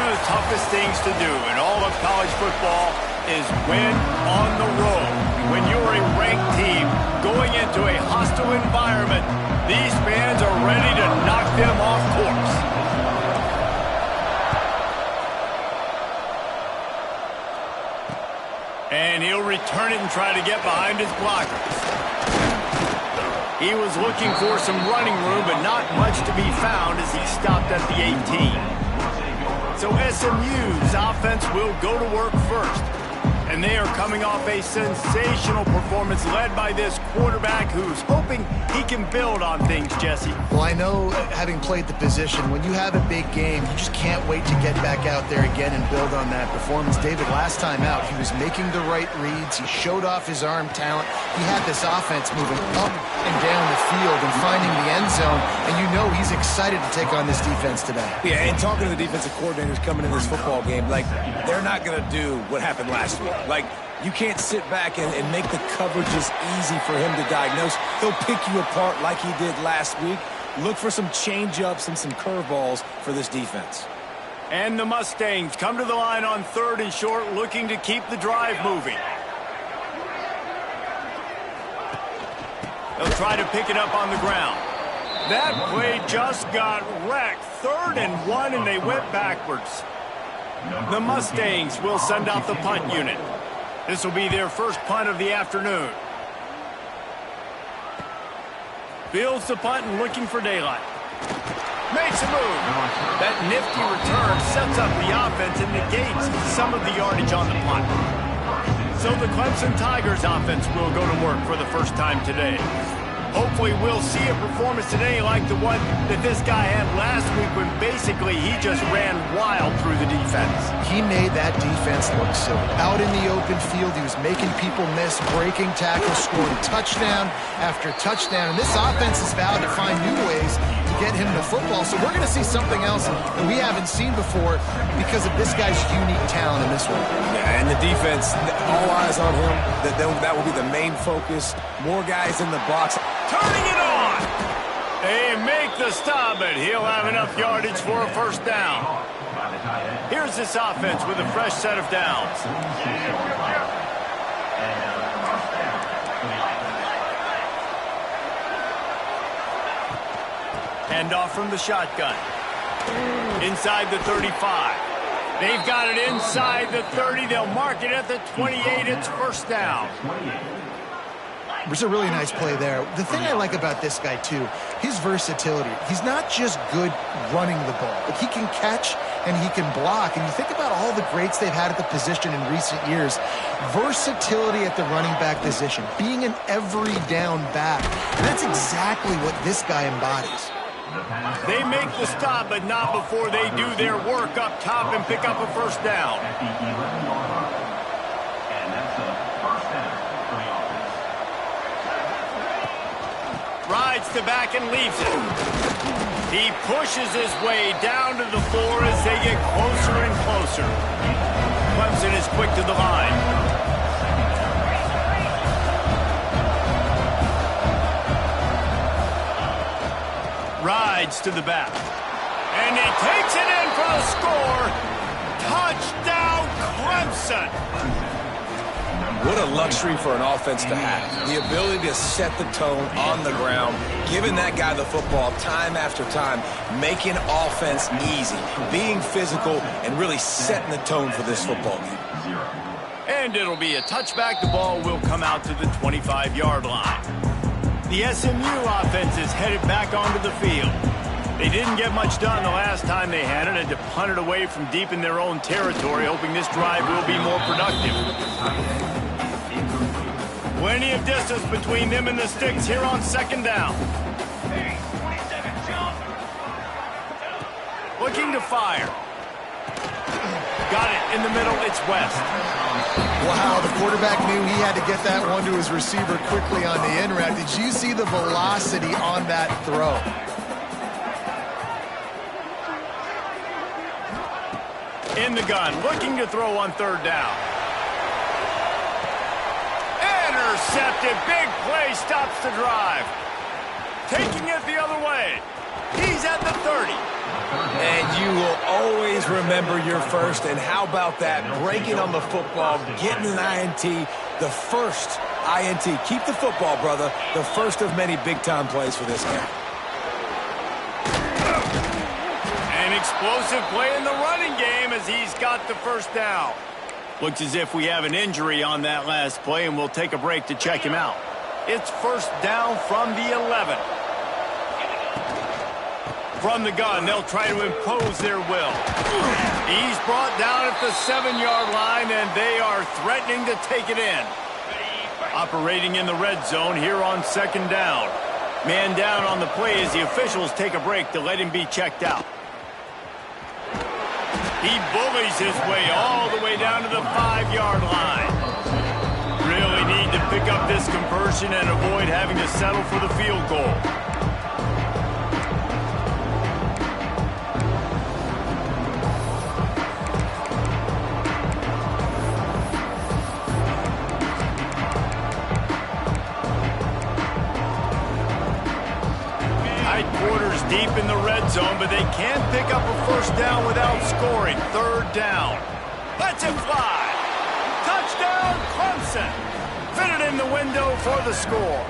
of the toughest things to do in all of college football is win on the road. When you're a ranked team going into a hostile environment, these fans are ready to knock them off course. And he'll return it and try to get behind his blockers. He was looking for some running room, but not much to be found as he stopped at the 18. So SMU's offense will go to work first. And they are coming off a sensational performance led by this quarterback who's hoping he can build on things, Jesse. Well, I know, having played the position, when you have a big game, you just can't wait to get back out there again and build on that performance. David, last time out, he was making the right reads. He showed off his arm talent. He had this offense moving up and down the field and finding the end zone. And you know he's excited to take on this defense today. Yeah, and talking to the defensive coordinators coming in this football game, like, they're not going to do what happened last week. Like, you can't sit back and make the coverages easy for him to diagnose. He'll pick you apart like he did last week. Look for some change-ups and some curveballs for this defense. And the Mustangs come to the line on 3rd and short, looking to keep the drive moving. They'll try to pick it up on the ground. That play just got wrecked. 3rd and 1, and they went backwards. The Mustangs will send out the punt unit. This will be their first punt of the afternoon. Fields the punt and looking for daylight. Makes a move. That nifty return sets up the offense and negates some of the yardage on the punt. So the Clemson Tigers offense will go to work for the first time today. Hopefully we'll see a performance today like the one that this guy had last week when basically he just ran wild through the defense. He made that defense look silly. Out in the open field, he was making people miss, breaking tackles, scoring touchdown after touchdown. And this offense has vowed to find new ways to get him the football. So we're going to see something else that we haven't seen before because of this guy's unique talent in this one. Yeah, and the defense, all eyes on him. That will be the main focus. More guys in the box. Turning it on. They make the stop, but he'll have enough yardage for a first down. Here's this offense with a fresh set of downs. Handoff from the shotgun. Inside the 35. They've got it inside the 30. They'll mark it at the 28. It's first down. It was a really nice play there. The thing I like about this guy, too, his versatility. He's not just good running the ball, but he can catch and he can block. And you think about all the greats they've had at the position in recent years. Versatility at the running back position, being an every down back. And that's exactly what this guy embodies. They make the stop, but not before they do their work up top and pick up a first down. Rides the back and leaves it. He pushes his way down to the floor as they get closer and closer. Clemson is quick to the line. Rides to the back. And he takes it in for the score. Touchdown, Clemson. What a luxury for an offense to have. The ability to set the tone on the ground, giving that guy the football time after time, making offense easy, being physical, and really setting the tone for this football game. And it'll be a touchback. The ball will come out to the 25-yard line. The SMU offense is headed back onto the field. They didn't get much done the last time they had it, and to punt it away from deep in their own territory, hoping this drive will be more productive. Plenty of distance between them and the sticks here on second down. Looking to fire. Got it in the middle. It's West. Wow, the quarterback knew he had to get that one to his receiver quickly on the in route. Did you see the velocity on that throw? In the gun, looking to throw on third down. Intercepted. Big play stops the drive. Taking it the other way. He's at the 30. And you will always remember your first. And how about that? Breaking on the football, getting an INT, the first INT. Keep the football, brother. The first of many big-time plays for this guy. An explosive play in the running game as he's got the first down. Looks as if we have an injury on that last play, and we'll take a break to check him out. It's first down from the 11. From the gun, they'll try to impose their will. He's brought down at the 7-yard line, and they are threatening to take it in. Operating in the red zone here on second down. Man down on the play as the officials take a break to let him be checked out. He bullies his way all the way down to the 5-yard line. Really need to pick up this conversion and avoid having to settle for the field goal. Quarters deep in the red zone, but they can't pick up a first down without scoring. Third down. Let's it fly. Touchdown, Clemson. Fitted in the window for the score.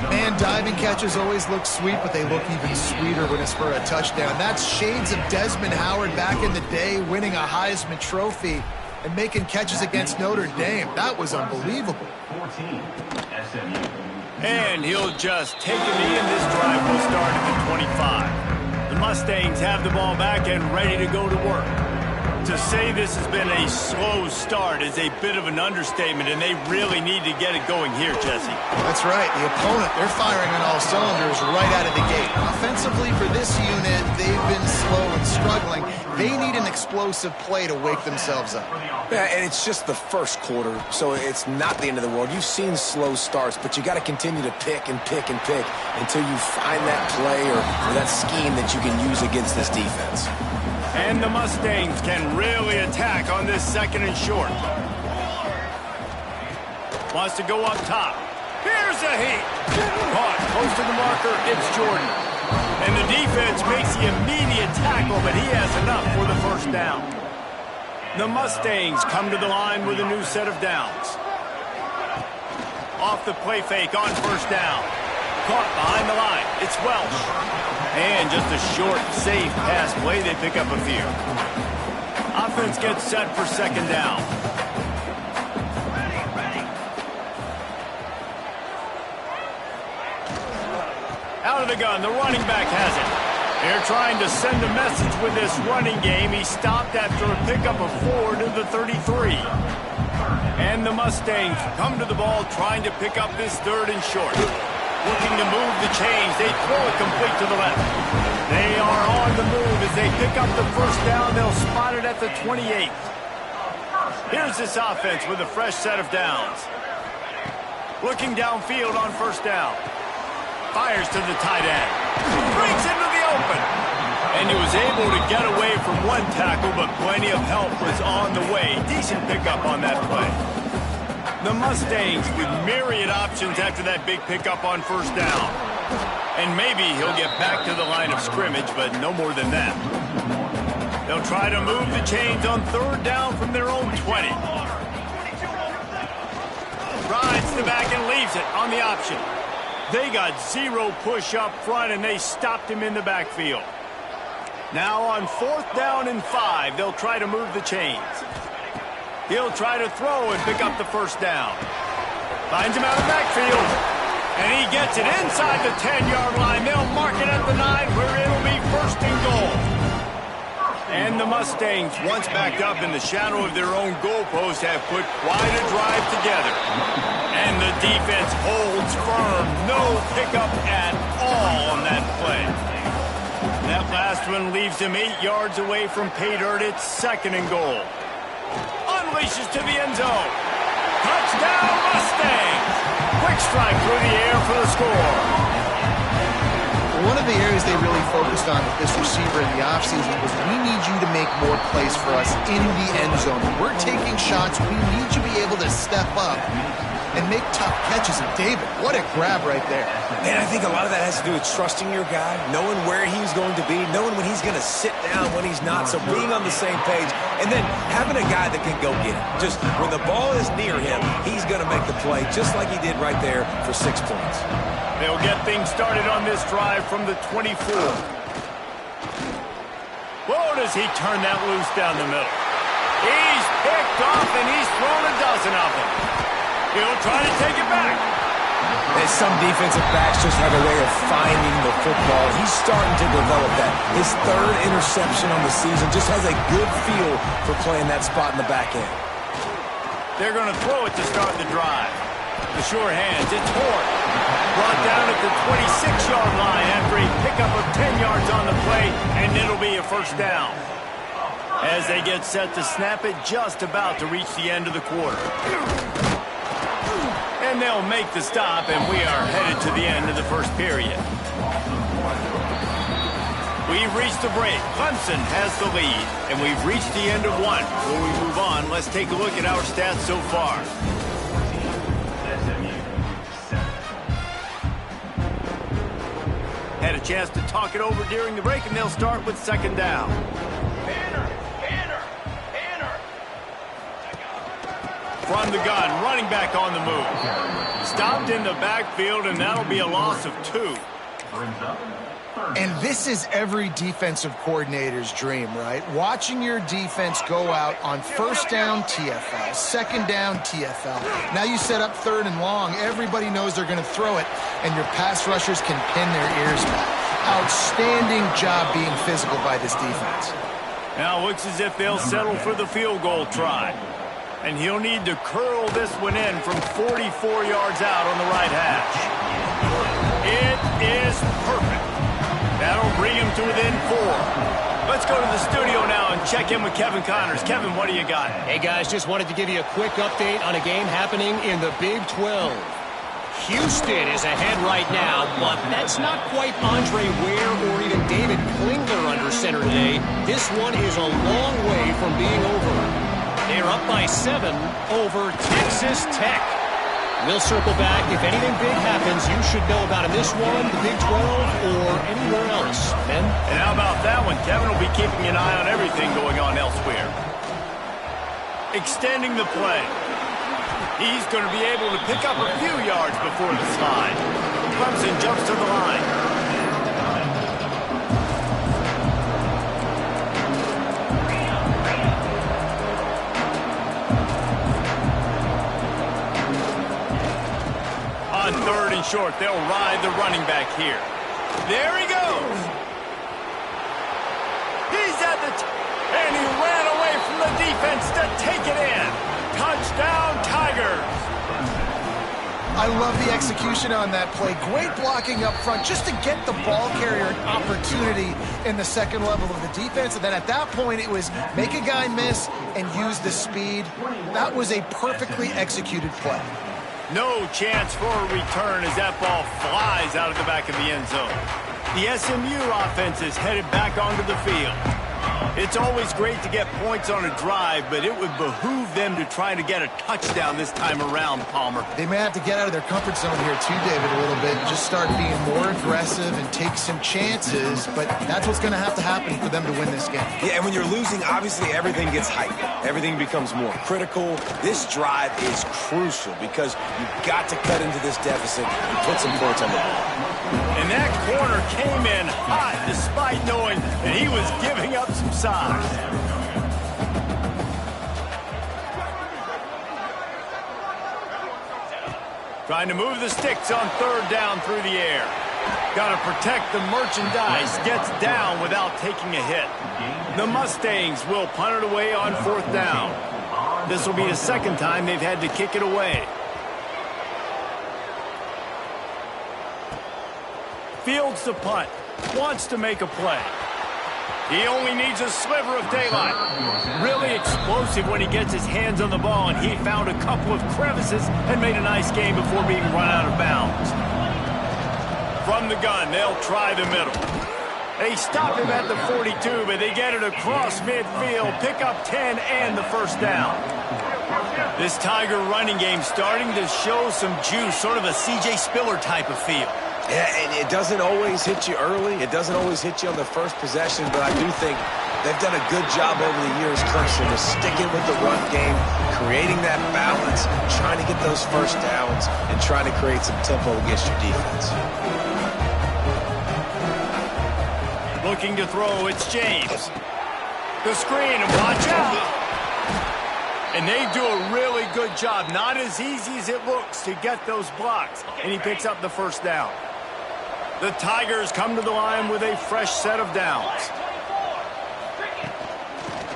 Man, diving catches always look sweet, but they look even sweeter when it's for a touchdown. That's shades of Desmond Howard back in the day, winning a Heisman Trophy and making catches against Notre Dame. That was unbelievable. 14, SMU. And he'll just take a knee, and this drive will start at the 25. The Mustangs have the ball back and ready to go to work. To say this has been a slow start is a bit of an understatement, and they really need to get it going here, Jesse. That's right. The opponent, they're firing on all cylinders right out of the gate. Offensively for this unit, they've been slow and struggling. They need an explosive play to wake themselves up. Yeah, and it's just the first quarter, so it's not the end of the world. You've seen slow starts, but you got to continue to pick and pick and pick until you find that play or that scheme that you can use against this defense. And the Mustangs can really attack on this second and short. Wants to go up top. Here's a heat. Caught close to the marker. It's Jordan. And the defense makes the immediate tackle, but he has enough for the first down. The Mustangs come to the line with a new set of downs. Off the play fake on first down. Caught behind the line. It's Welsh. And just a short, safe pass play. They pick up a few. Offense gets set for second down. Out of the gun, the running back has it. They're trying to send a message with this running game. He stopped after a pickup of 4 to the 33. And the Mustangs come to the ball trying to pick up this third and short. Looking to move the chains. They throw it complete to the left. They are on the move as they pick up the first down. They'll spot it at the 28. Here's this offense with a fresh set of downs. Looking downfield on first down. Fires to the tight end. Breaks into the open. And he was able to get away from one tackle, but plenty of help was on the way. Decent pickup on that play. The Mustangs with myriad options after that big pickup on first down. And maybe he'll get back to the line of scrimmage, but no more than that. They'll try to move the chains on third down from their own 20. Rides the back and leaves it on the option. They got zero push up front, and they stopped him in the backfield. Now on fourth down and 5, they'll try to move the chains. He'll try to throw and pick up the first down. Finds him out of the backfield. And he gets it inside the 10-yard line. They'll mark it at the 9 where it'll be first and goal. And the Mustangs, once backed up in the shadow of their own goalpost, have put quite a drive together. And the defense holds firm. No pickup at all on that play. That last one leaves him 8 yards away from pay dirt. It's second and goal. Unleashes to the end zone. Touchdown, Mustangs! Quick strike through the air for the score. One of the areas they really focused on with this receiver in the offseason was we need you to make more plays for us in the end zone. When we're taking shots, we need you to be be able to step up and make tough catches. And David, what a grab right there. And I think a lot of that has to do with trusting your guy, knowing where he's going to be, knowing when he's going to sit down, when he's not, so being on the same page, and then having a guy that can go get it. Just when the ball is near him, he's going to make the play, just like he did right there for 6 points. They'll get things started on this drive from the 24. Whoa, does he turn that loose down the middle. He's picked off, and he's thrown a dozen of them. He'll try to take it back. And some defensive backs just have a way of finding the football. He's starting to develop that. His 3rd interception on the season just has a good feel for playing that spot in the back end. They're going to throw it to start the drive. The sure hands, it's Horn. Brought down at the 26-yard line after a pickup of 10 yards on the play, and it'll be a first down. As they get set to snap it, just about to reach the end of the quarter. And they'll make the stop, and we are headed to the end of the first period. We've reached the break. Clemson has the lead, and we've reached the end of one. Before we move on, let's take a look at our stats so far. Had a chance to talk it over during the break, and they'll start with second down. From the gun, running back on the move. Stopped in the backfield, and that'll be a loss of 2. And this is every defensive coordinator's dream, right? Watching your defense go out on first down TFL, second down TFL. Now you set up 3rd and long. Everybody knows they're going to throw it, and your pass rushers can pin their ears back. Outstanding job being physical by this defense. Now it looks as if they'll settle for the field goal try. And he'll need to curl this one in from 44 yards out on the right hash. It is perfect. That'll bring him to within 4. Let's go to the studio now and check in with Kevin Connors. Kevin, what do you got? Hey, guys, just wanted to give you a quick update on a game happening in the Big 12. Houston is ahead right now, but that's not quite Andre Ware or even David Klingler under center today. This one is a long way from being over. They're up by 7 over Texas Tech. We'll circle back. If anything big happens, you should know about in this one, the Big 12, or anywhere else. Ben? And how about that one? Kevin will be keeping an eye on everything going on elsewhere. Extending the play. He's going to be able to pick up a few yards before the slide. Clemson jumps to the line. On 3rd and short, they'll ride the running back here. There he goes. He's at the and he ran away from the defense to take it in. Touchdown, Tigers. I love the execution on that play. Great blocking up front just to get the ball carrier an opportunity in the second level of the defense. And then at that point, it was make a guy miss and use the speed. That was a perfectly executed play. No chance for a return as that ball flies out of the back of the end zone. The SMU offense is headed back onto the field. It's always great to get points on a drive, but it would behoove them to try to get a touchdown this time around, Palmer. They may have to get out of their comfort zone here too, David, a little bit. Just start being more aggressive and take some chances, but that's what's going to have to happen for them to win this game. Yeah, and when you're losing, obviously everything gets hyped. Everything becomes more critical. This drive is crucial because you've got to cut into this deficit and put some points on the board. And that corner came in hot despite knowing that he was giving up some size. Trying to move the sticks on 3rd down through the air. Got to protect the merchandise. Gets down without taking a hit. The Mustangs will punt it away on 4th down. This will be the 2nd time they've had to kick it away. Fields the punt. Wants to make a play. He only needs a sliver of daylight. Really explosive when he gets his hands on the ball, and he found a couple of crevices and made a nice game before being run out of bounds. From the gun, they'll try the middle. They stop him at the 42, but they get it across midfield, pick up 10 and the first down. This Tiger running game starting to show some juice, sort of a C.J. Spiller type of feel. Yeah, and it doesn't always hit you early. It doesn't always hit you on the first possession, but I do think they've done a good job over the years, Clemson, to sticking with the run game, creating that balance, trying to get those first downs, and trying to create some tempo against your defense. Looking to throw, it's James. The screen, and watch out. And they do a really good job. Not as easy as it looks to get those blocks. And he picks up the first down. The Tigers come to the line with a fresh set of downs.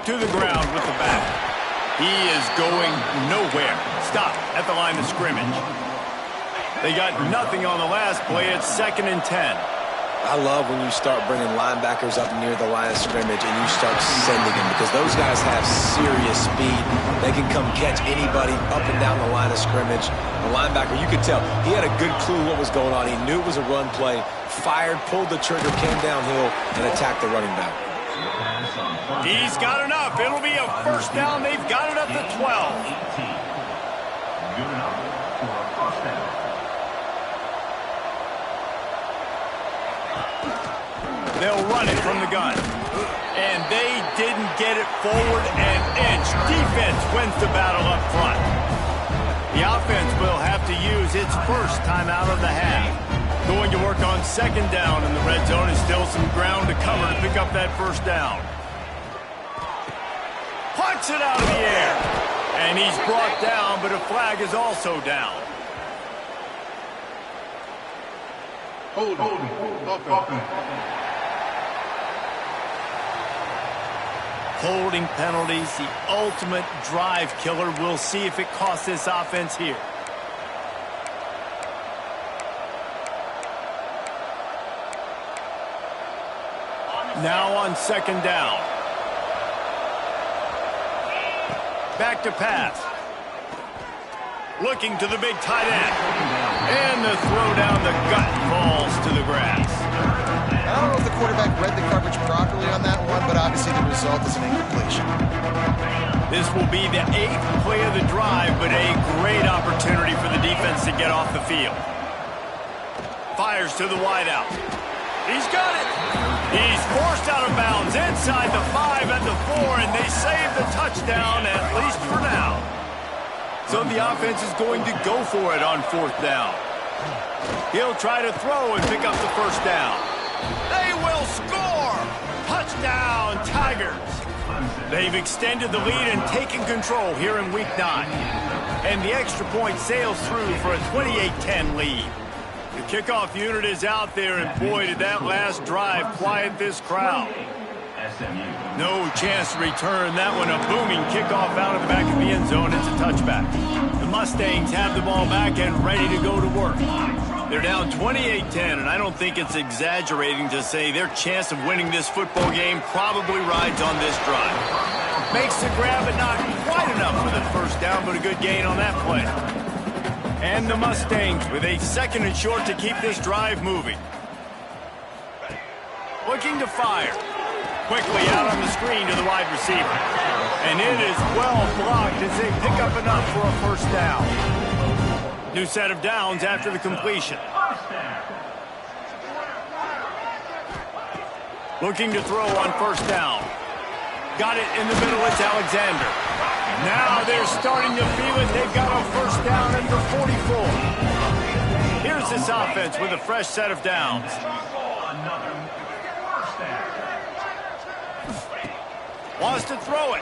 To the ground with the bat. He is going nowhere. Stop at the line of scrimmage. They got nothing on the last play. It's 2nd and 10. I love when you start bringing linebackers up near the line of scrimmage and you start sending them, because those guys have serious speed. They can come catch anybody up and down the line of scrimmage. The linebacker, you could tell, he had a good clue what was going on. He knew it was a run play, fired, pulled the trigger, came downhill, and attacked the running back. He's got enough. It'll be a first down. They've got it up to 12. Good enough for a first down. They'll run it from the gun. And they didn't get it forward an inch. Defense wins the battle up front. The offense will have to use its first timeout of the half. Going to work on 2nd down in the red zone. Is still some ground to cover to pick up that first down. Punts it out of the air. And he's brought down, but a flag is also down. Holding penalties, the ultimate drive killer. We'll see if it costs this offense here. Now on 2nd down. Back to pass. Looking to the big tight end. And the throw down the gut falls to the grass. I don't know if the quarterback read the coverage properly on that one, but obviously the result is an incompletion. This will be the 8th play of the drive, but a great opportunity for the defense to get off the field. Fires to the wideout. He's got it. He's forced out of bounds inside the 5 and the 4, and they save the touchdown, at least for now. So the offense is going to go for it on 4th down. He'll try to throw and pick up the first down. They will score! Touchdown, Tigers! They've extended the lead and taken control here in Week 9. And the extra point sails through for a 28-10 lead. The kickoff unit is out there, and boy, did that last drive quiet this crowd. No chance to return that one. A booming kickoff out of the back of the end zone. It's a touchback. The Mustangs have the ball back and ready to go to work. They're down 28-10, and I don't think it's exaggerating to say their chance of winning this football game probably rides on this drive. Makes the grab, but not quite enough for the first down, but a good gain on that play. And the Mustangs with a 2nd and short to keep this drive moving. Looking to fire. Quickly out on the screen to the wide receiver. And it is well blocked as they pick up enough for a first down. New set of downs after the completion. Looking to throw on 1st down. Got it in the middle, it's Alexander. Now they're starting to feel it. They've got a first down at the 44. Here's this offense with a fresh set of downs. Wants to throw it.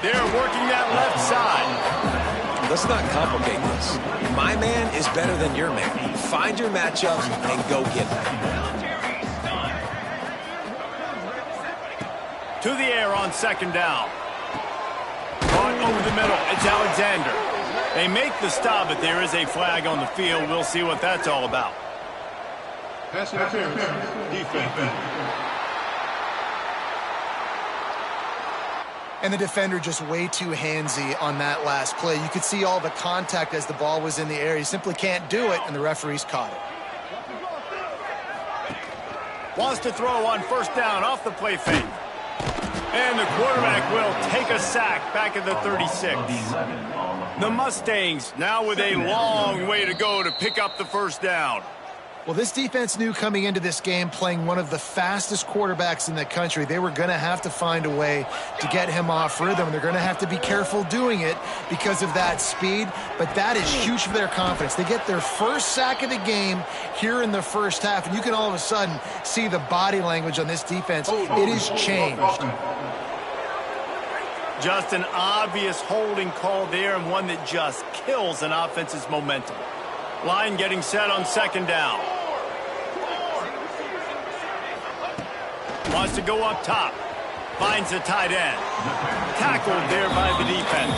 They're working that left side. Let's not complicate this. My man is better than your man. Find your matchups and go get them. To the air on 2nd down. Caught over the middle. It's Alexander. They make the stop, but there is a flag on the field. We'll see what that's all about. Pass interference. Defense. And the defender just way too handsy on that last play. You could see all the contact as the ball was in the air. He simply can't do it, and the referees caught it. Wants to throw on 1st down off the play fake. And the quarterback will take a sack back at the 36. The Mustangs now with a long way to go to pick up the first down. Well, this defense knew coming into this game, playing one of the fastest quarterbacks in the country, they were going to have to find a way to get him off rhythm. They're going to have to be careful doing it because of that speed, but that is huge for their confidence. They get their first sack of the game here in the first half, and you can all of a sudden see the body language on this defense. It is changed. Just an obvious holding call there, and one that just kills an offense's momentum. Line getting set on second down. Wants to go up top. Finds the tight end. Tackled there by the defense.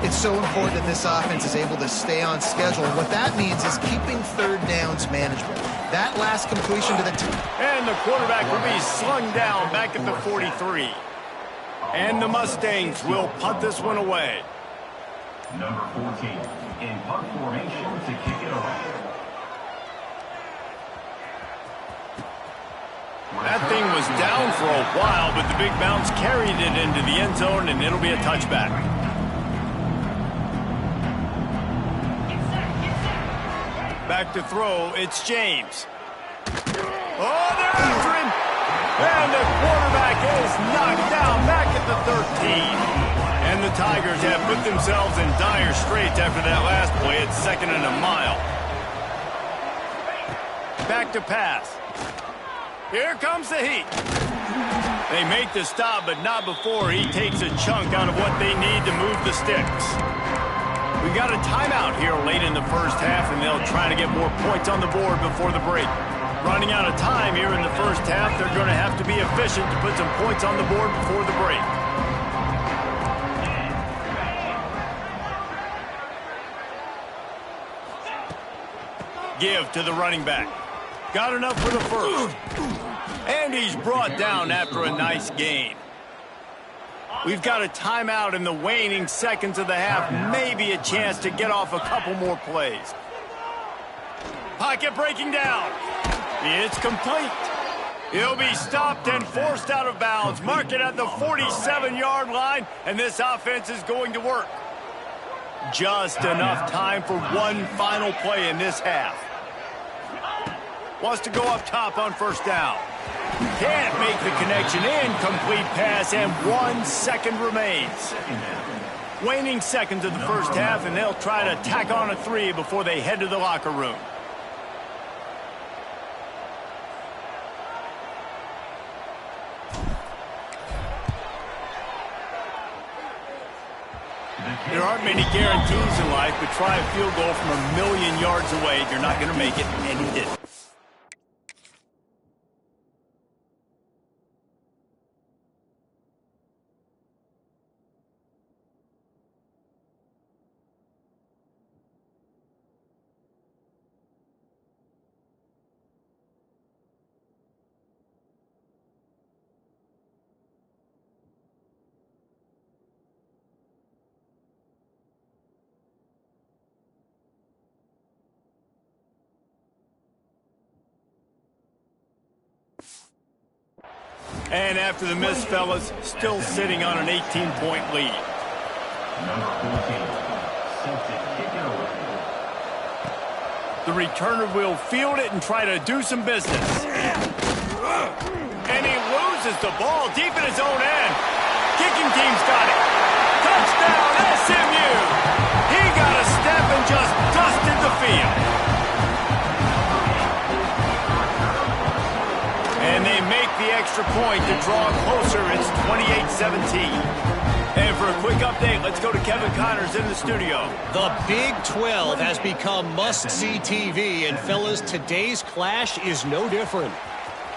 It's so important that this offense is able to stay on schedule. And what that means is keeping third downs manageable. That last completion to the... And the quarterback will be slung down back at the 43. And the Mustangs will punt this one away. Number 14 in punt formation to kick it away. That thing was down for a while, but the big bounce carried it into the end zone, and it'll be a touchback. Back to throw, it's James. Oh, they're after him! And the quarterback is knocked down back at the 13. And the Tigers have put themselves in dire straits after that last play. It's second and a mile. Back to pass. Here comes the heat. They make the stop, but not before he takes a chunk out of what they need to move the sticks. We got a timeout here late in the first half, and they'll try to get more points on the board before the break. Running out of time here in the first half, they're going to have to be efficient to put some points on the board before the break. Give to the running back. Got enough for the first. And he's brought down after a nice gain. We've got a timeout in the waning seconds of the half. Maybe a chance to get off a couple more plays. Pocket breaking down. It's complete. He'll be stopped and forced out of bounds. Mark it at the 47-yard line, and this offense is going to work. Just enough time for one final play in this half. Wants to go up top on first down. Can't make the connection. Incomplete pass, and 1 second remains. Waning seconds of the first half, and they'll try to tack on a 3 before they head to the locker room. There aren't many guarantees in life, but try a field goal from 1,000,000 yards away. You're not going to make it, and he did. And after the miss, fellas, still sitting on an 18-point lead. Number 14, set to kick it away. The returner will field it and try to do some business. And he loses the ball deep in his own end. Kicking team's got it. Touchdown, SMU! He got a step and just dusted the field. And they make the extra point to draw closer. It's 28-17. And for a quick update, let's go to Kevin Connors in the studio. The Big 12 has become must-see TV, and fellas, today's clash is no different.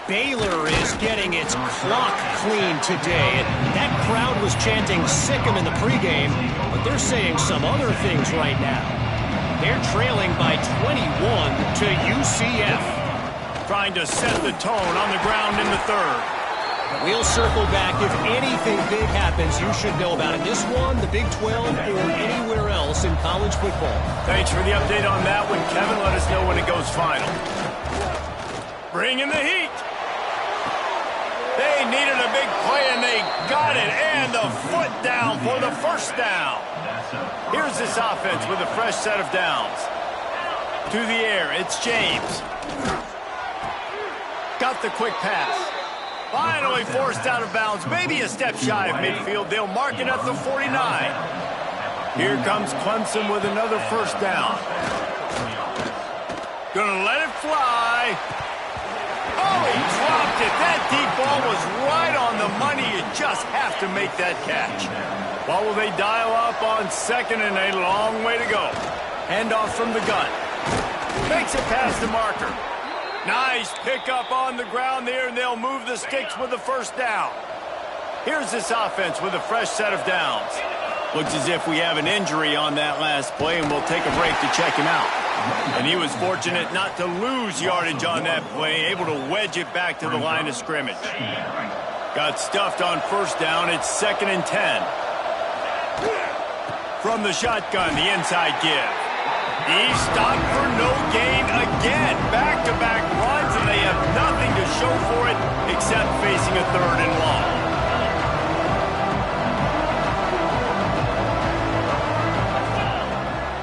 Baylor is getting its clock cleaned today, and that crowd was chanting "sick 'em" in the pregame, but they're saying some other things right now. They're trailing by 21 to UCF. Trying to set the tone on the ground in the third. We'll circle back. If anything big happens, you should know about it. This one, the Big 12, or anywhere else in college football. Thanks for the update on that one, Kevin. Let us know when it goes final. Bring in the heat. They needed a big play, and they got it. And the foot down for the first down. Here's this offense with a fresh set of downs. To the air, it's James. Got the quick pass. Finally forced out of bounds. Maybe a step shy of midfield. They'll mark it at the 49. Here comes Clemson with another first down. Gonna let it fly. Oh, he dropped it. That deep ball was right on the money. You just have to make that catch. What will they dial up on second and a long way to go? Handoff from the gun. Makes it past the marker. Nice pickup on the ground there, and they'll move the sticks with the first down. Here's this offense with a fresh set of downs. Looks as if we have an injury on that last play, and we'll take a break to check him out. And he was fortunate not to lose yardage on that play, able to wedge it back to the line of scrimmage. Got stuffed on first down. It's 2nd and 10. From the shotgun, the inside give. He stopped for no gain again. Back-to-back runs, and they have nothing to show for it except facing a 3rd and long.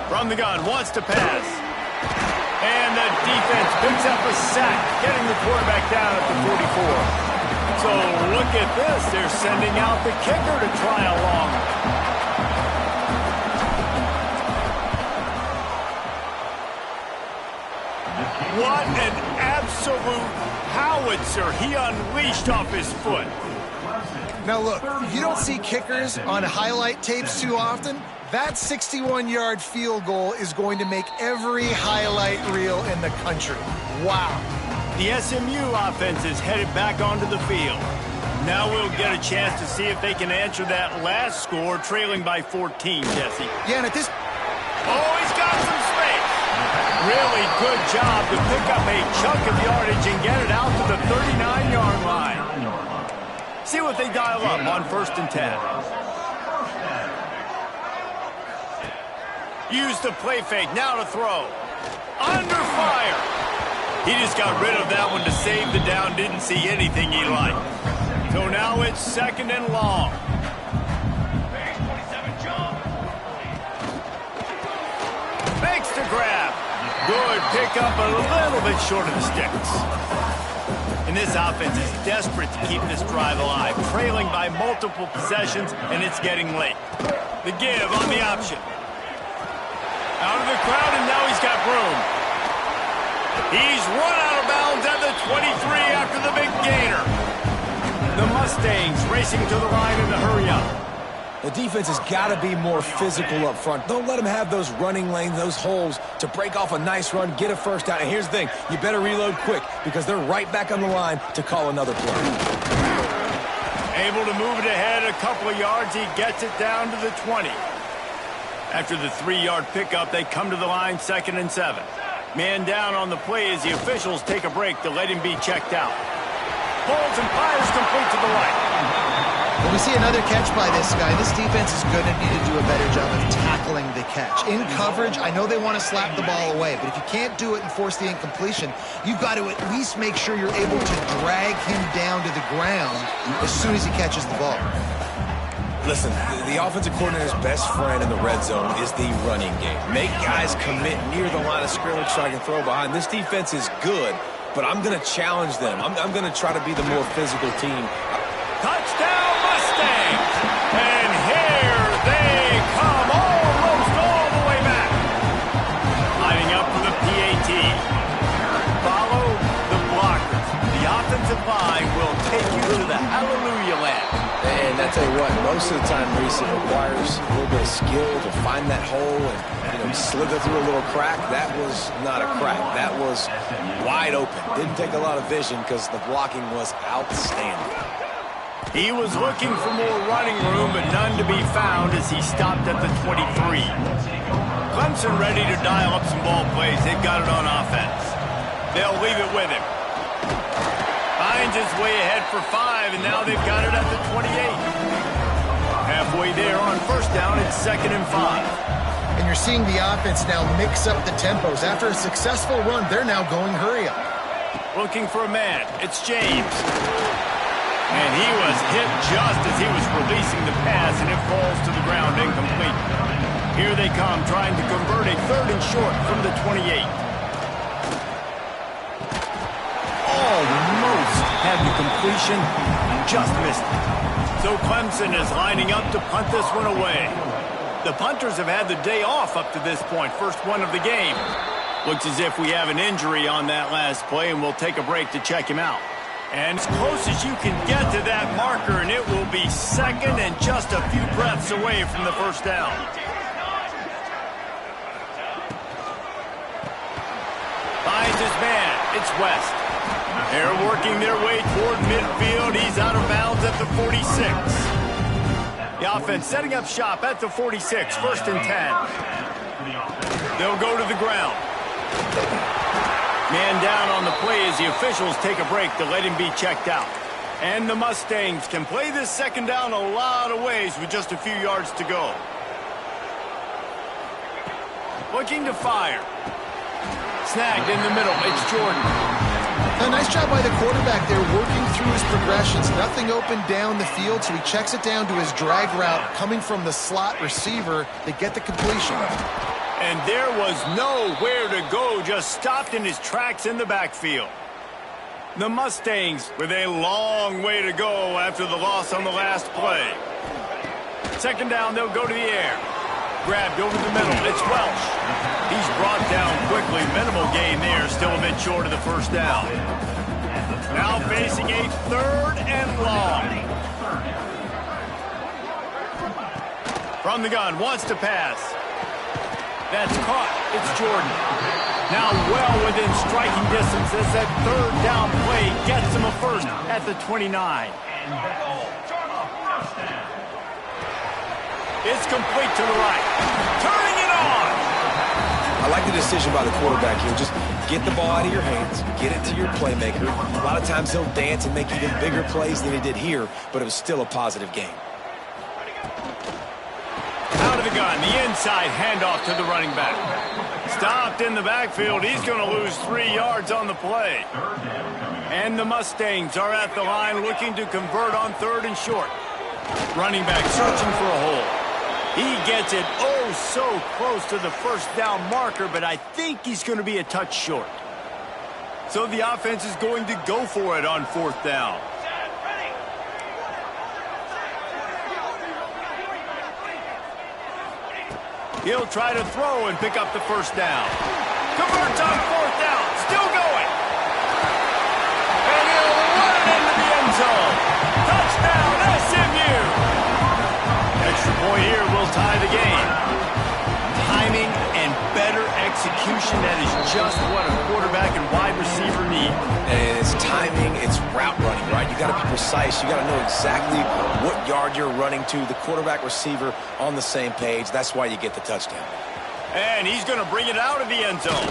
From the gun, wants to pass. And the defense picks up a sack, getting the quarterback down at the 44. So look at this. They're sending out the kicker to try a long. What an absolute howitzer he unleashed off his foot. Now look, you don't see kickers on highlight tapes too often. That 61-yard field goal is going to make every highlight reel in the country. Wow. The SMU offense is headed back onto the field. Now we'll get a chance to see if they can answer that last score, trailing by 14, Jesse. Yeah, and at this... Oh, he's got some space. Really good job to pick up a chunk of yardage and get it out to the 39-yard line. See what they dial up on 1st and 10. Use the play fake, now to throw. Under fire. He just got rid of that one to save the down, didn't see anything he liked. So now it's 2nd and long. Makes the grab. Good pickup, a little bit short of the sticks. And this offense is desperate to keep this drive alive, trailing by multiple possessions, and it's getting late. The give on the option. Out of the crowd, and now he's got room. He's run out of bounds at the 23 after the big gainer. The Mustangs racing to the line in the hurry-up. The defense has got to be more physical up front. Don't let them have those running lanes, those holes to break off a nice run, get a first down. And here's the thing, you better reload quick because they're right back on the line to call another play. Able to move it ahead a couple of yards. He gets it down to the 20. After the 3-yard pickup, they come to the line 2nd and 7. Man down on the play as the officials take a break to let him be checked out. Pulls and fires complete to the right. When we see another catch by this guy, this defense is going to need to do a better job of tackling the catch. In coverage, I know they want to slap the ball away, but if you can't do it and force the incompletion, you've got to at least make sure you're able to drag him down to the ground as soon as he catches the ball. Listen, the offensive coordinator's best friend in the red zone is the running game. Make guys commit near the line of scrimmage so I can throw behind. This defense is good, but I'm going to challenge them. I'm going to try to be the more physical team. Touchdown Mustangs! And here they come, almost all the way back. Lining up for the PAT. Follow the blockers. The offensive line will take you to the hallelujah land. And I tell you what, most of the time, Reese, it requires a little bit of skill to find that hole and slither through a little crack. That was not a crack. That was wide open. Didn't take a lot of vision because the blocking was outstanding. He was looking for more running room, but none to be found as he stopped at the 23. Clemson ready to dial up some ball plays. They've got it on offense. They'll leave it with him. Finds his way ahead for 5, and now they've got it at the 28. Halfway there on first down, it's 2nd and 5. And you're seeing the offense now mix up the tempos. After a successful run, they're now going hurry up. Looking for a man. It's James. And he was hit just as he was releasing the pass, and it falls to the ground incomplete. Here they come, trying to convert a 3rd and short from the 28. Almost had the completion, just missed it. So Clemson is lining up to punt this one away. The punters have had the day off up to this point, first one of the game. Looks as if we have an injury on that last play, and we'll take a break to check him out. And as close as you can get to that marker, and it will be 2nd and just a few breaths away from the first down. Finds his man. It's West. They're working their way toward midfield. He's out of bounds at the 46. The offense setting up shop at the 46, 1st and 10. They'll go to the ground. Man down on the play as the officials take a break to let him be checked out. And the Mustangs can play this 2nd down a lot of ways with just a few yards to go. Looking to fire. Snagged in the middle. It's Jordan. A nice job by the quarterback there, working through his progressions. Nothing open down the field, so he checks it down to his drag route coming from the slot receiver. They get the completion. And there was nowhere to go, just stopped in his tracks in the backfield. The Mustangs with a long way to go after the loss on the last play. 2nd down, they'll go to the air. Grabbed over the middle, it's Welsh. He's brought down quickly, minimal gain there, still a bit short of the first down. Now facing a 3rd and long. From the gun, wants to pass. That's caught. It's Jordan. Now well within striking distance as that 3rd down play gets him a 1st at the 29. It's complete to the right. Turning it on. I like the decision by the quarterback here. Just get the ball out of your hands, get it to your playmaker. A lot of times he'll dance and make even bigger plays than he did here, but it was still a positive game. Out of the gun, the inside handoff to the running back. Stopped in the backfield. He's going to lose 3 yards on the play. And the Mustangs are at the line looking to convert on 3rd and short. Running back searching for a hole. He gets it oh so close to the 1st down marker, but I think he's going to be a touch short. So the offense is going to go for it on 4th down. He'll try to throw and pick up the 1st down. Converts on 4th down. Still going. And he'll run it into the end zone. Touchdown, SMU. Extra point here will tie the game. Timing and better execution, that is just what a quarterback and wide receiver need. And it's timing, it's route running, right? You got to be precise. You got to know exactly what yard you're running to. The quarterback receiver on the same page. That's why you get the touchdown. And he's going to bring it out of the end zone.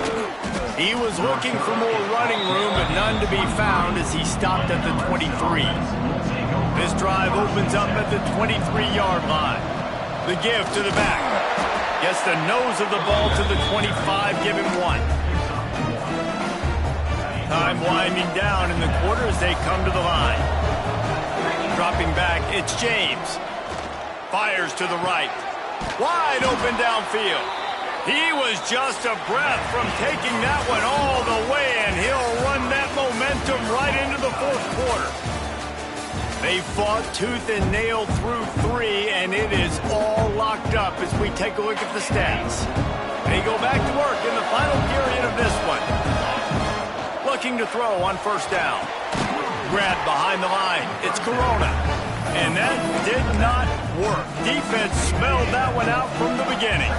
He was looking for more running room, but none to be found as he stopped at the 23. This drive opens up at the 23-yard line. The give to the back. Gets the nose of the ball to the 25, give him 1. Time winding down in the quarter as they come to the line. Dropping back, it's James. Fires to the right. Wide open downfield. He was just a breath from taking that one all the way, and he'll run that momentum right into the 4th quarter. They fought tooth and nail through 3, and it is all locked up as we take a look at the stats. They go back to work in the final period of this one. Looking to throw on 1st down. Grabbed behind the line. It's Corona. And that did not work. Defense smelled that one out from the beginning.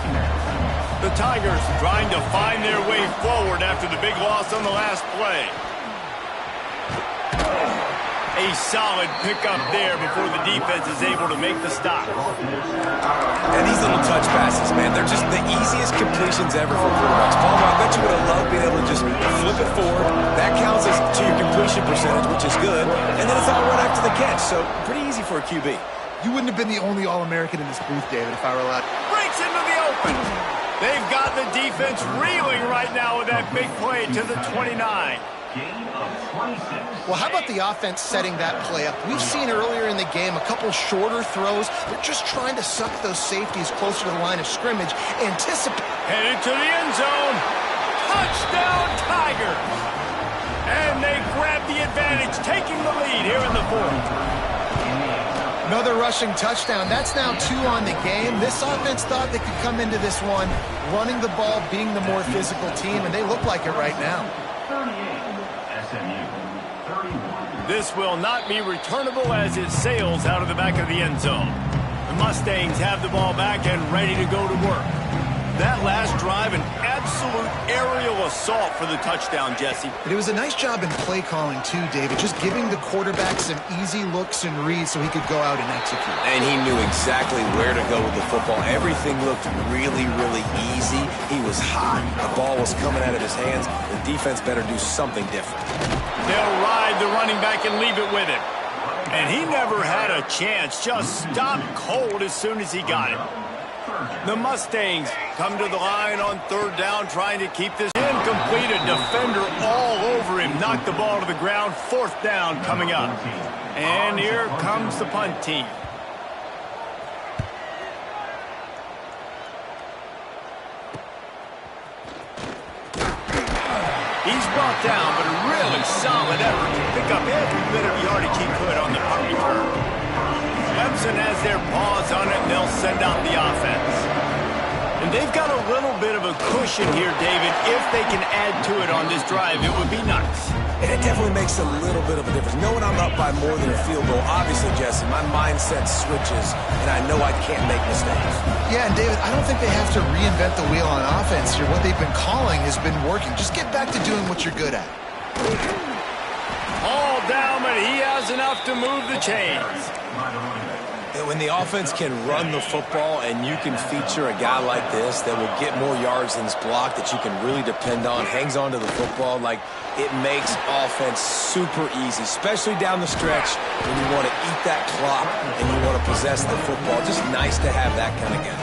The Tigers trying to find their way forward after the big loss on the last play. A solid pickup there before the defense is able to make the stop. And these little touch passes, man, they're just the easiest completions ever for quarterbacks. Paul, I bet you would have loved being able to just flip it forward. That counts as to your completion percentage, which is good. And then it's all right after the catch, so pretty easy for a QB. You wouldn't have been the only All-American in this booth, David, if I were allowed. Breaks into the open. They've got the defense reeling right now with that big play to the 29. Gain of 26. Well, how about the offense setting that play up? We've seen earlier in the game a couple shorter throws. They're just trying to suck those safeties closer to the line of scrimmage. Headed to the end zone. Touchdown, Tigers! And they grab the advantage, taking the lead here in the fourth. Another rushing touchdown. That's now 2 on the game. This offense thought they could come into this one running the ball, being the more physical team, and they look like it right now. 38. SMU 31. This will not be returnable as it sails out of the back of the end zone. The Mustangs have the ball back and ready to go to work. That last drive, an absolute aerial assault for the touchdown, Jesse. But it was a nice job in play calling, too, David, just giving the quarterback some easy looks and reads so he could go out and execute. And he knew exactly where to go with the football. Everything looked really, really easy. He was hot. The ball was coming out of his hands. The defense better do something different. They'll ride the running back and leave it with him. And he never had a chance. Just stopped cold as soon as he got it. The Mustangs come to the line on third down, trying to keep this incomplete. A defender all over him. Knocked the ball to the ground. Fourth down coming up. And here comes the punt team. He's brought down, but a really solid effort to pick up every bit of yardage he could on the punt return. Clemson has their paws on it, and they'll send out the offense. And they've got a little bit of a cushion here, David. If they can add to it on this drive, it would be nice. And it definitely makes a little bit of a difference. Knowing I'm up by more than a field goal, obviously, Jesse, my mindset switches, and I know I can't make mistakes. Yeah, and David, I don't think they have to reinvent the wheel on offense here. What they've been calling has been working. Just get back to doing what you're good at. All down, but he has enough to move the chains. When the offense can run the football and you can feature a guy like this that will get more yards than his block, that you can really depend on, hangs on to the football, like it makes offense super easy, especially down the stretch when you want to eat that clock and you want to possess the football. Just nice to have that kind of guy.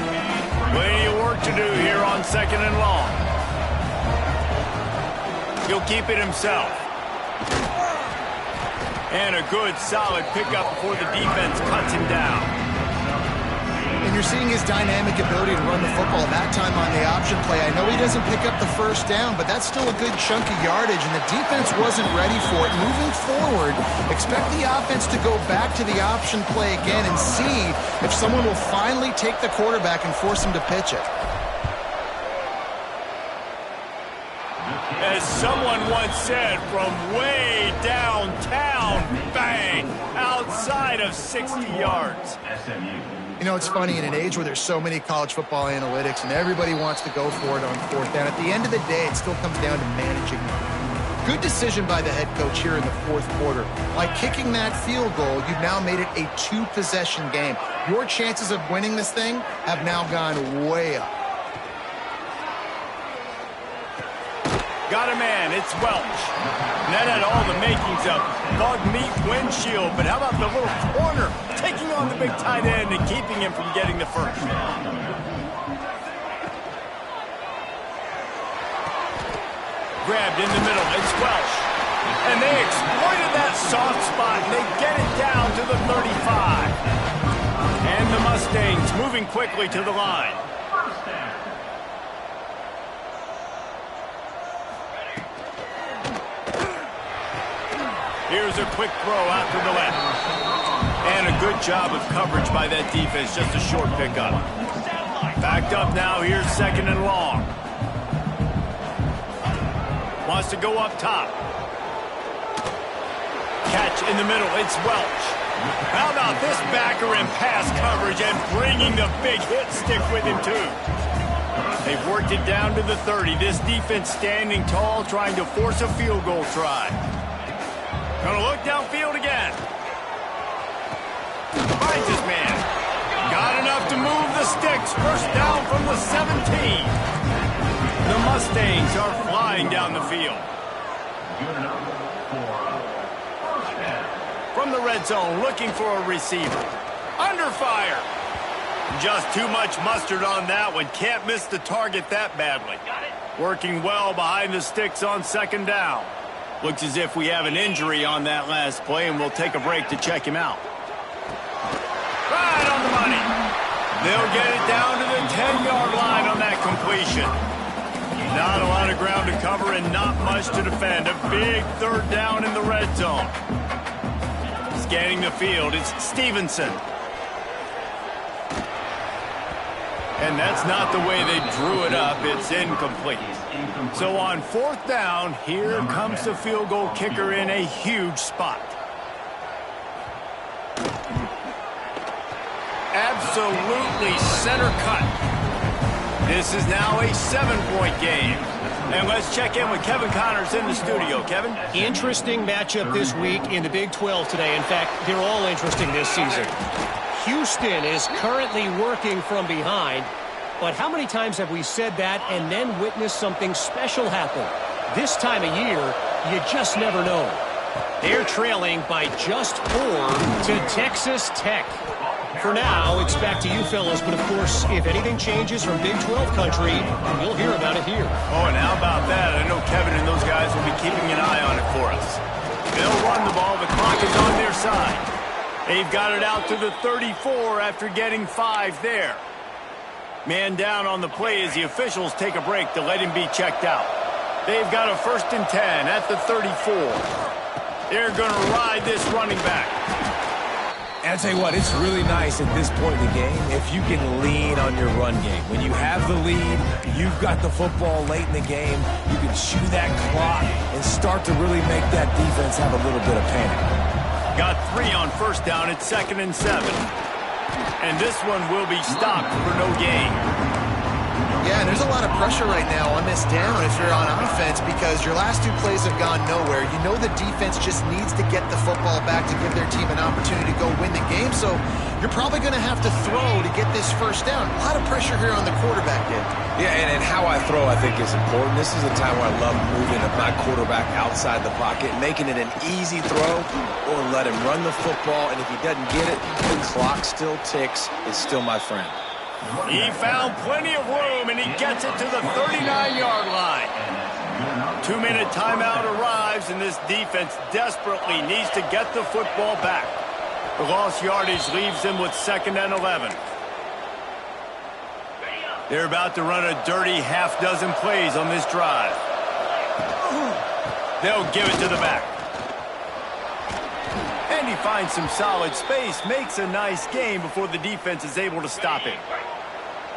Plenty of work to do here on second and long. He'll keep it himself. And a good, solid pickup before the defense cuts him down. And you're seeing his dynamic ability to run the football, that time on the option play. I know he doesn't pick up the first down, but that's still a good chunk of yardage, and the defense wasn't ready for it. Moving forward, expect the offense to go back to the option play again and see if someone will finally take the quarterback and force him to pitch it. As someone once said, from way downtown, bang, outside of 60 yards. You know, it's funny, in an age where there's so many college football analytics and everybody wants to go for it on fourth down, at the end of the day, it still comes down to managing. Good decision by the head coach here in the fourth quarter. By kicking that field goal, you've now made it a two-possession game. Your chances of winning this thing have now gone way up. Got a man, it's Welch. And that had all the makings of bug meat windshield, but how about the little corner taking on the big tight end and keeping him from getting the first? Grabbed in the middle, it's Welch. And they exploited that soft spot, and they get it down to the 35. And the Mustangs moving quickly to the line. Here's a quick throw out to the left. And a good job of coverage by that defense, just a short pickup. Backed up now, here's second and long. Wants to go up top. Catch in the middle, it's Welch. How about this backer in pass coverage and bringing the big hit stick with him too. They've worked it down to the 30. This defense standing tall, trying to force a field goal try. Gonna look downfield again. Finds his man. Got enough to move the sticks. First down from the 17. The Mustangs are flying down the field. Good enough for first down. From the red zone, looking for a receiver. Under fire. Just too much mustard on that one. Can't miss the target that badly. Working well behind the sticks on second down. Looks as if we have an injury on that last play, and we'll take a break to check him out. Right on the money. They'll get it down to the 10-yard line on that completion. Not a lot of ground to cover and not much to defend. A big third down in the red zone. Scanning the field, it's Stevenson. And that's not the way they drew it up. It's incomplete. So on fourth down, here comes the field goal kicker in a huge spot. Absolutely center cut. This is now a 7-point game. And let's check in with Kevin Connors in the studio. Kevin? Interesting matchup this week in the Big 12 today. In fact, they're all interesting this season. Houston is currently working from behind, but how many times have we said that and then witnessed something special happen? This time of year, you just never know. They're trailing by just 4 to Texas Tech. For now, it's back to you fellas, but of course, if anything changes from Big 12 country, you'll hear about it here. Oh, and how about that? I know Kevin and those guys will be keeping an eye on it for us. They'll run the ball. The clock is on their side. They've got it out to the 34 after getting 5 there. Man down on the play as the officials take a break to let him be checked out. They've got a 1st and 10 at the 34. They're going to ride this running back. And I'll tell you what, it's really nice at this point in the game if you can lean on your run game. When you have the lead, you've got the football late in the game, you can chew that clock and start to really make that defense have a little bit of panic. Got 3 on 1st down at 2nd and 7. And this one will be stopped for no gain. Yeah, and there's a lot of pressure right now on this down if you're on offense because your last 2 plays have gone nowhere. You know the defense just needs to get the football back to give their team an opportunity to go win the game, so you're probably going to have to throw to get this 1st down. A lot of pressure here on the quarterback, Dave. Yeah, and how I throw, I think, is important. This is a time where I love moving my quarterback outside the pocket, making it an easy throw, or let him run the football, and if he doesn't get it, the clock still ticks. It's still my friend. He found plenty of room, and he gets it to the 39-yard line. 2-minute timeout arrives, and this defense desperately needs to get the football back. The lost yardage leaves them with 2nd and 11. They're about to run a dirty half-dozen plays on this drive. They'll give it to the back. And he finds some solid space, makes a nice gain before the defense is able to stop him.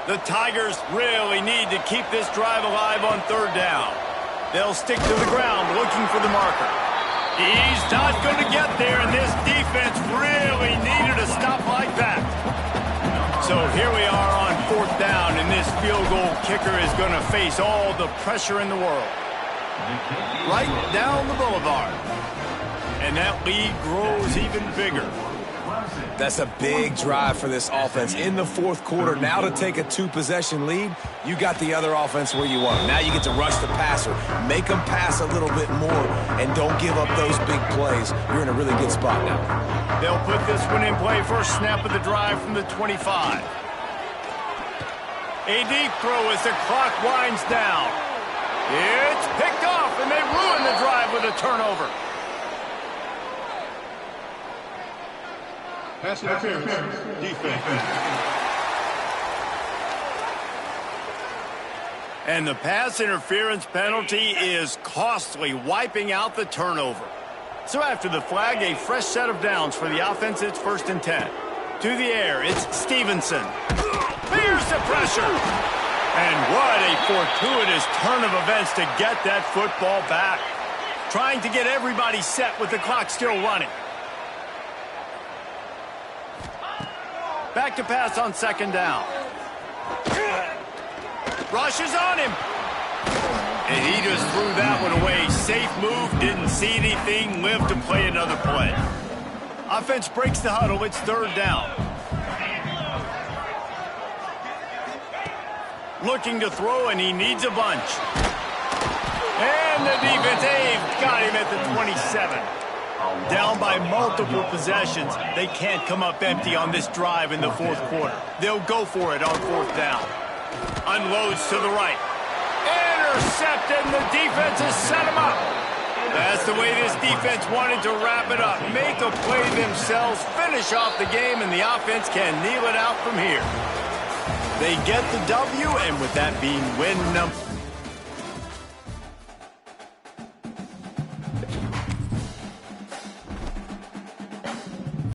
The Tigers really need to keep this drive alive on 3rd down. They'll stick to the ground looking for the marker. He's not going to get there, and this defense really needed a stop like that. So here we are on 4th down, and this field goal kicker is going to face all the pressure in the world. Right down the boulevard. And that lead grows even bigger. That's a big drive for this offense in the 4th quarter. Now to take a 2-possession lead, you got the other offense where you want them. Now you get to rush the passer, make them pass a little bit more, and don't give up those big plays. You're in a really good spot now. They'll put this one in play. First snap of the drive from the 25. A deep throw as the clock winds down. It's picked off, and they ruin the drive with a turnover. Pass interference. Defense. And the pass interference penalty is costly, wiping out the turnover. So after the flag, a fresh set of downs for the offense. It's 1st and 10. To the air, it's Stevenson. Fears the pressure. And what a fortuitous turn of events to get that football back. Trying to get everybody set with the clock still running. Back to pass on 2nd down. Rushes on him. And he just threw that one away. Safe move, didn't see anything, lived to play another play. Offense breaks the huddle, it's 3rd down. Looking to throw, and he needs a bunch. And the defense, they've got him at the 27. Down by multiple possessions. They can't come up empty on this drive in the 4th quarter. They'll go for it on 4th down. Unloads to the right. Intercepted, and the defense has set him up. That's the way this defense wanted to wrap it up. Make a play themselves, finish off the game, and the offense can kneel it out from here. They get the W, and with that being win number...